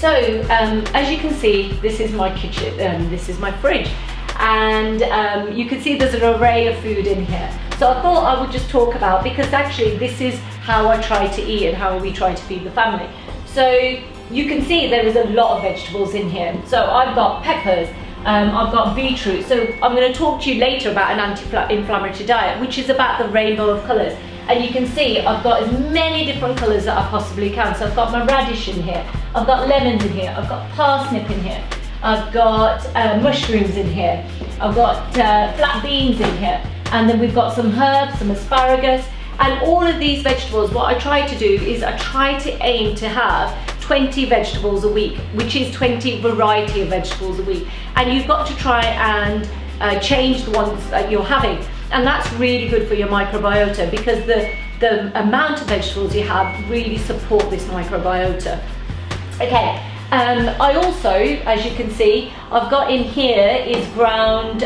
So as you can see, this is my kitchen, this is my fridge, and you can see there's an array of food in here. So I thought I would just talk about, because actually this is how I try to eat and how we try to feed the family. So you can see there is a lot of vegetables in here. So I've got peppers, I've got beetroot. So I'm going to talk to you later about an anti-inflammatory diet, which is about the rainbow of colours. And you can see I've got as many different colours that I possibly can. So I've got my radish in here, I've got lemons in here, I've got parsnip in here, I've got mushrooms in here, I've got flat beans in here, and then we've got some herbs, some asparagus, and all of these vegetables. What I try to do is I try to aim to have 20 vegetables a week, which is 20 variety of vegetables a week. And you've got to try and change the ones that you're having. And that's really good for your microbiota, because the amount of vegetables you have really support this microbiota. Okay, I also, as you can see, I've got in here is ground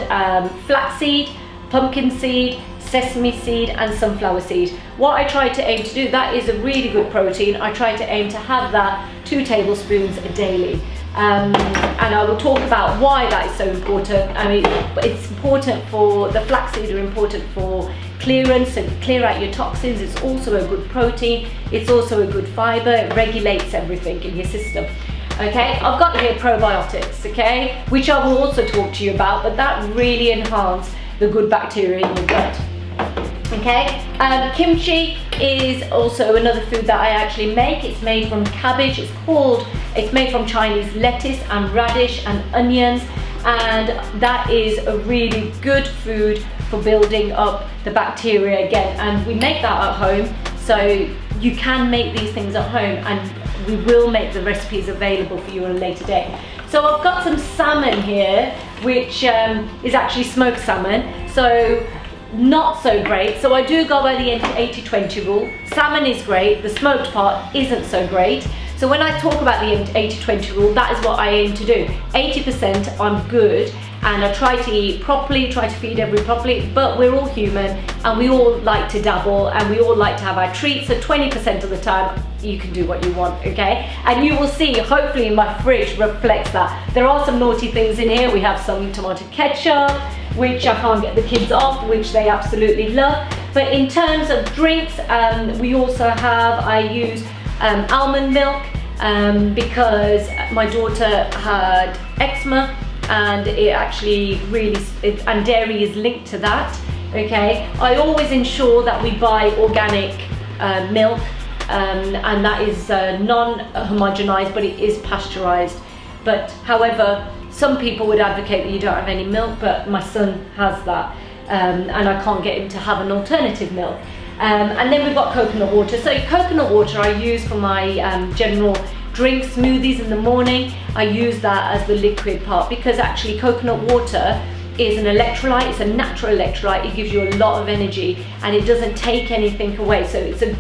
flaxseed, pumpkin seed, sesame seed and sunflower seed. What I try to aim to do, that is a really good protein. I try to aim to have that 2 tablespoons daily. And I will talk about why that is so important. I mean, it's important for, the flaxseed are important for clearance and clear out your toxins. It's also a good protein. It's also a good fiber. It regulates everything in your system. Okay, I've got here probiotics, okay, which I will also talk to you about, but that really enhances the good bacteria in your gut. Okay, kimchi is also another food that I actually make. It's made from cabbage. It's made from Chinese lettuce and radish and onions, and that is a really good food for building up the bacteria again. And we make that at home, so you can make these things at home, and we will make the recipes available for you on a later date. So I've got some salmon here, which is actually smoked salmon. So not so great. So I do go by the 80-20 rule. Salmon is great, the smoked part isn't so great. So when I talk about the 80-20 rule, that is what I aim to do. 80% I'm good, and I try to eat properly, try to feed everyone properly, but we're all human and we all like to dabble and we all like to have our treats. So 20% of the time you can do what you want, okay? And you will see, hopefully my fridge reflects that. There are some naughty things in here. We have some tomato ketchup, which I can't get the kids off, which they absolutely love. But in terms of drinks, we also have, I use almond milk because my daughter had eczema, and it actually really, and dairy is linked to that, okay? I always ensure that we buy organic milk, and that is non-homogenized, but it is pasteurized. But however, some people would advocate that you don't have any milk, but my son has that, and I can't get him to have an alternative milk. And then we've got coconut water. So coconut water I use for my general drink smoothies in the morning. I use that as the liquid part, because actually coconut water is an electrolyte. It's a natural electrolyte. It gives you a lot of energy and it doesn't take anything away. So it's a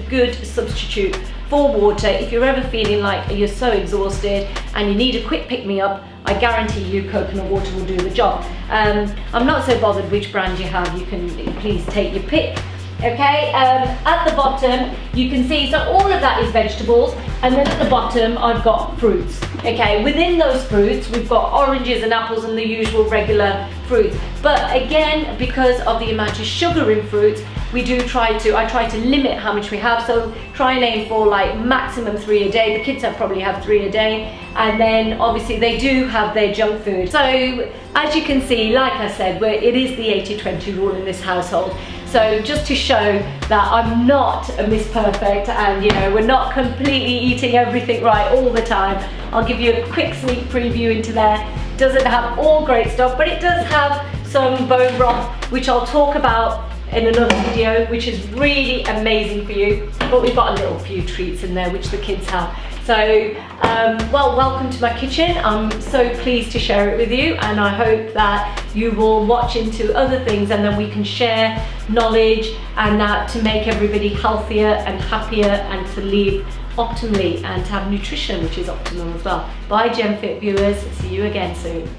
good substitute for water. If you're ever feeling like you're so exhausted and you need a quick pick-me-up, I guarantee you coconut water will do the job. I'm not so bothered which brand you have. You can please take your pick. Okay, at the bottom you can see, so all of that is vegetables, and then at the bottom I've got fruits. Okay, within those fruits we've got oranges and apples and the usual regular fruits, but again, because of the amount of sugar in fruits, I try to limit how much we have. So try and aim for like maximum 3 a day. The kids probably have 3 a day, and then obviously they do have their junk food. So as you can see, like I said, it is the 80-20 rule in this household. So just to show that I'm not a Miss Perfect, and you know, we're not completely eating everything right all the time, I'll give you a quick sneak preview into there. It doesn't have all great stuff, but it does have some bone broth, which I'll talk about in another video, which is really amazing for you. But we've got a little few treats in there which the kids have. So well, welcome to my kitchen. I'm so pleased to share it with you, and I hope that you will watch into other things, and then we can share knowledge and that to make everybody healthier and happier, and to live optimally and to have nutrition which is optimum as well. Bye GenFit viewers, see you again soon.